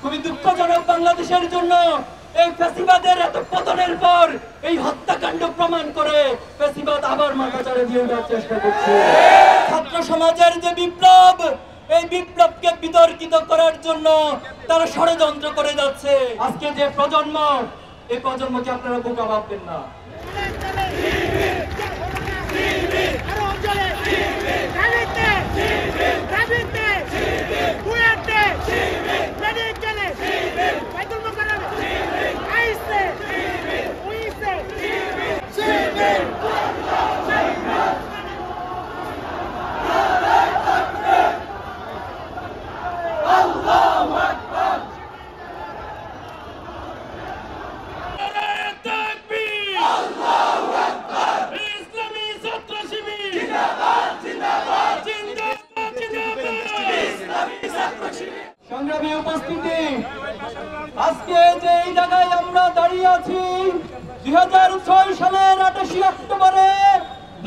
খুবই দুঃখজনক বাংলাদেশের জন্য এই ফ্যাসিবাদের এত পতনের পর এই হত্যাকাণ্ড প্রমাণ করে ফ্যাসিবাদ আবার মাথাচাড়া দিয়ে দেওয়ার চেষ্টা করছে। ছাত্র সমাজের যে বিপ্লব, এই বিপ্লবকে বিতর্কিত করার জন্য তারা ষড়যন্ত্র করে যাচ্ছে। আজকে যে প্রজন্ম, এই প্রজন্মকে আপনারা বোকা ভাববেন না। সংগ্রামী উপস্থিতি, আজকে যে এই জায়গায় আমরা দাঁড়িয়ে আছি 2006 সালের 28 অক্টোবরে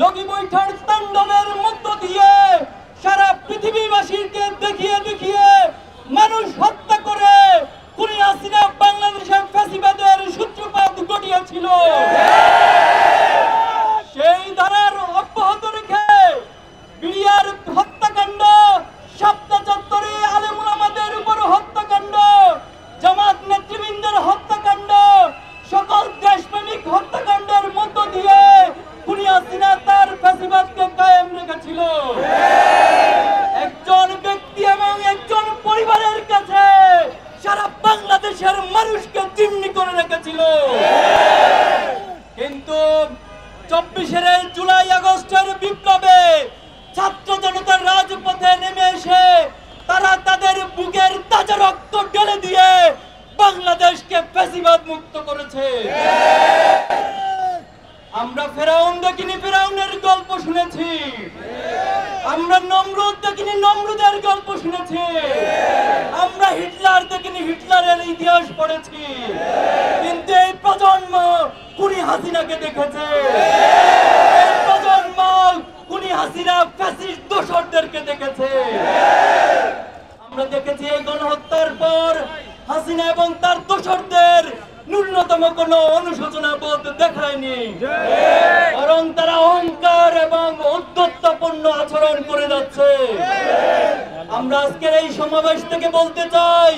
লগি বৈঠার তাণ্ডবের মধ্য দিয়ে সারা পৃথিবীবাসীকে দেখিয়ে দেখিয়ে মানুষ হত্যা করে খুনি হাসিনা বাংলাদেশের ফ্যাসিবাদের সূত্রপাত ঘটিয়েছিল। সেই ধারার অব্যাহত রেখে বিডিআর হত্যাকাণ্ড, শাপলা চত্বরে আলেম ওলামাদের উপর হত্যাকাণ্ড, জামাত নেতৃবৃন্দের হত্যাকাণ্ড, সকল দেশপ্রেমিক হত্যাকাণ্ডের মধ্য দিয়ে খুনি হাসিনা তার ফ্যাসিবাদকে কায়েম রেখেছিল। একজন ব্যক্তি এবং একজন পরিবারের কাছে সারা বাংলাদেশের মানুষকে জিম্মি করে রেখেছিল। কিন্তু 24 জুলাই আগস্টের বিপ্লবে ছাত্র জনতার রাজপথে নেমে এসে তারা তাদের বুকের তাজা রক্ত ঢেলে দিয়ে বাংলাদেশকে ফ্যাসিবাদ মুক্ত করেছে। আমরা ফেরাউন দেখিনি, ফেরাউনের গল্প শুনেছি। আমরা নমরুদ দেখিনি, নমরুদের গল্প শুনেছি। আমরা হিটলার দেখিনি, হিটলারের ইতিহাস পড়েছি। কিন্তু এই প্রজন্ম খুনি হাসিনাকে দেখেছে। এই প্রজন্ম খুনি হাসিনা ফ্যাসিস্ট দোসরদেরকে দেখেছে। আমরা দেখেছি এই গণহত্যার পর হাসিনা এবং তার দোসরদের ন্যূনতম কোন অনুশোচনা বোধ দেখায়নি, বরং তারা অহংকার এবং উদ্ধত্তপূর্ণ আচরণ করে যাচ্ছে। আমরা আজকের এই সমাবেশ থেকে বলতে চাই,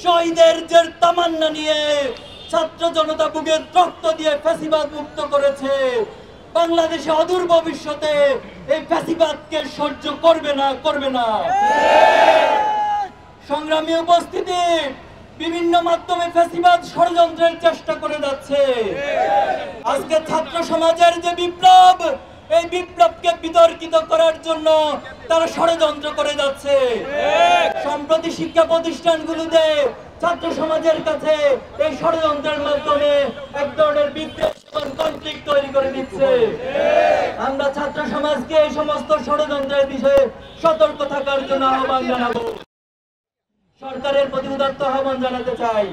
শহীদের যে তামান্না নিয়ে ছাত্র জনতা বুকের রক্ত দিয়ে ফ্যাসিবাদ মুক্ত করেছে, বাংলাদেশে অদূর ভবিষ্যতে এই ফ্যাসিবাদকে সহ্য করবে না, করবে না। সংগ্রামী উপস্থিতি, বিভিন্ন মাধ্যমে ফ্যাসিবাদ ষড়যন্ত্রের চেষ্টা করে যাচ্ছে। আজকে ছাত্র সমাজের যে বিপ্লব, এই বিপ্লবকে বিতর্কিত করার জন্য তারা ষড়যন্ত্র করে যাচ্ছে। সম্প্রতি শিক্ষা প্রতিষ্ঠানগুলোতে ছাত্র সমাজের কাছে এই ষড়যন্ত্রের মাধ্যমে এক ধরনের বিদ্বেষ এবং কনফ্লিক্ট তৈরি করে দিচ্ছে। আমরা ছাত্র সমাজকে এই সমস্ত ষড়যন্ত্রের বিষয়ে সতর্ক থাকার জন্য আহ্বান জানাবো। সরকারের প্রতি উদাত্ত আহ্বান জানাতে চাই,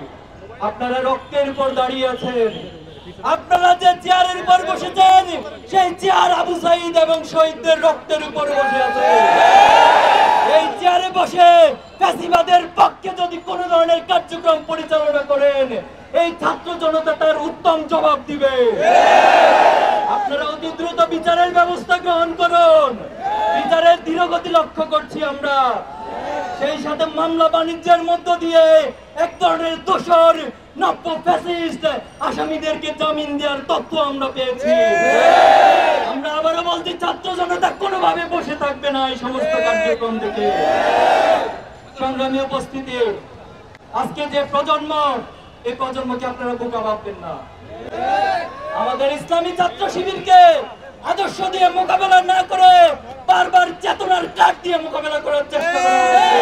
আপনারা রক্তের উপর দাঁড়িয়ে আছেন। আপনারা যে চেয়ারের উপর বসেছেন, সেই চেয়ার আবু সাইদ এবং শহীদদের রক্তের উপর বসে আছে। এই চেয়ারে বসে ফ্যাসিবাদের পক্ষে যদি কোন ধরনের কার্যক্রম পরিচালনা করেন, এই ছাত্র জনতা তার উত্তম জবাব দিবে। আপনারা অতি দ্রুত বিচারের ব্যবস্থা গ্রহণ করুন। বিচারের ধীরগতি লক্ষ্য করছি আমরা। সেই সাথে মামলা বাণিজ্যের মধ্য দিয়ে এক ধরনের দোষর নব্য ফ্যাসিস্ট আসামিদেরকে জামিন দেওয়ার তথ্য আমরা পেয়েছি। আমরা আবারও বলছি, ছাত্র জনতা কোনোভাবে বসে থাকবে না এই সমস্ত কার্যক্রম থেকে। সংগ্রামী উপস্থিতি, আজকে যে প্রজন্ম, এই প্রজন্মকে আপনারা বোকা ভাববেন না। আমাদের ইসলামী ছাত্র শিবিরকে আদর্শ দিয়ে মোকাবেলা না করে বারবার চেতনার কাঠ দিয়ে মোকাবেলা করার চেষ্টা করা হচ্ছে।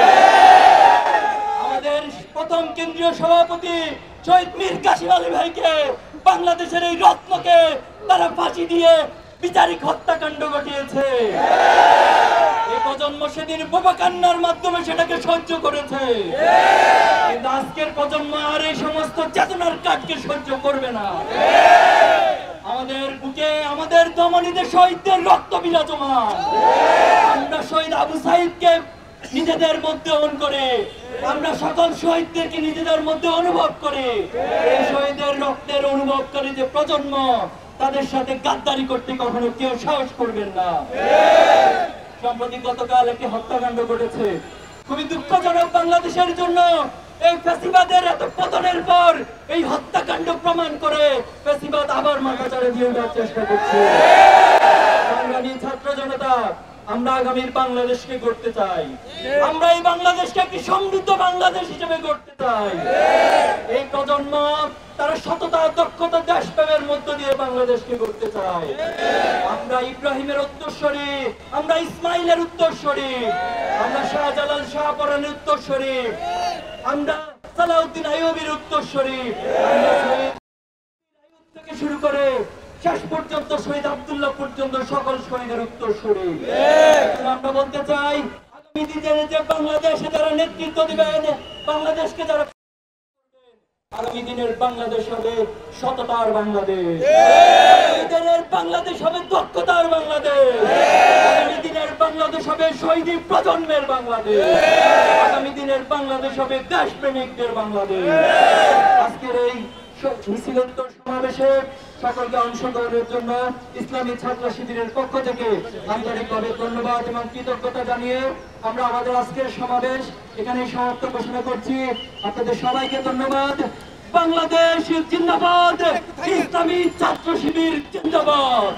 আমাদের প্রথম কেন্দ্রীয় সভাপতি শহীদ মীর কাসিম আলী ভাইকে, বাংলাদেশের এই রত্নকে তারা ফাঁসি দিয়ে বিচারিক হত্যাকাণ্ড ঘটিয়েছে। এই প্রজন্ম সেদিন বোবা কান্নার মাধ্যমে সেটাকে সহ্য করেছে, কিন্তু আজকের প্রজন্ম আর এই সমস্ত চেতনার কাঠকে সহ্য করবে না। আমাদের বুকে, আমাদের ধমনীতে শহীদদের রক্ত বিরাজমান। আমরা শহীদ আবু সাইদকে নিজেদের মধ্যে অন করে, আমরা সকল শহীদদেরকে নিজেদের মধ্যে অনুভব করে, এই শহীদের রক্তের অনুভব করে যে প্রজন্ম, তাদের সাথে গাদ্দারি করতে কখনো কেউ সাহস করবেন না। সম্প্রতি গতকাল একটি হত্যাকাণ্ড ঘটেছে, খুবই দুঃখজনক বাংলাদেশের জন্য। এই ফ্যাসিবাদের এত পতনের পর এই হত্যাকাণ্ড প্রমাণ করে ফ্যাসিবাদ আবার মাথাচাড়া দিয়ে ওঠার চেষ্টা করছে। সংগ্রামী ছাত্র জনতা, আমরা আগামীর বাংলাদেশকে গড়তে চাই, আমরা এই বাংলাদেশকে একটি সমৃদ্ধ বাংলাদেশ হিসেবে গড়তে চাই। এই প্রজন্ম তারা সততা, দক্ষতা, দেশপ্রেমের মধ্য দিয়ে বাংলাদেশকে গড়তে চায়। আমরা ইব্রাহিমের উত্তরসূরি, আমরা ইসমাইলের উত্তরসূরি, আমরা শাহজালাল শাহপরানের উত্তরসূরি, আমরা সালাউদ্দিন আইয়ুবীর উত্তরসূরি, আমরা শহীদ আইয়ুব থেকে শুরু করে শেষ পর্যন্ত শহীদ আব্দুল্লাহ পর্যন্ত সকল শহীদের উত্তরসূরি। আমরা বলতে চাই, আগামী দিনের যে বাংলাদেশে যারা নেতৃত্ব দিবেন, বাংলাদেশকে যারা, আগামী দিনের বাংলাদেশ হবে সততার বাংলাদেশ, আগামী দিনের বাংলাদেশ হবে দক্ষতার বাংলাদেশ, আগামী দিনের বাংলাদেশ হবে শহীদ প্রজন্মের বাংলাদেশ, আগামী দিনের বাংলাদেশ হবে দেশপ্রেমিকদের বাংলাদেশ। আজকের এই মিছিলোত্তর সমাবেশে সকলকে অংশগ্রহণের জন্য ইসলামী ছাত্র শিবিরের পক্ষ থেকে আন্তরিকভাবে ধন্যবাদ এবং কৃতজ্ঞতা জানিয়ে আমরা আমাদের আজকের সমাবেশ এখানে সমাপ্ত ঘোষণা করছি। আপনাদের সবাইকে ধন্যবাদ। বাংলাদেশ জিন্দাবাদ, ইসলামী ছাত্র শিবির জিন্দাবাদ।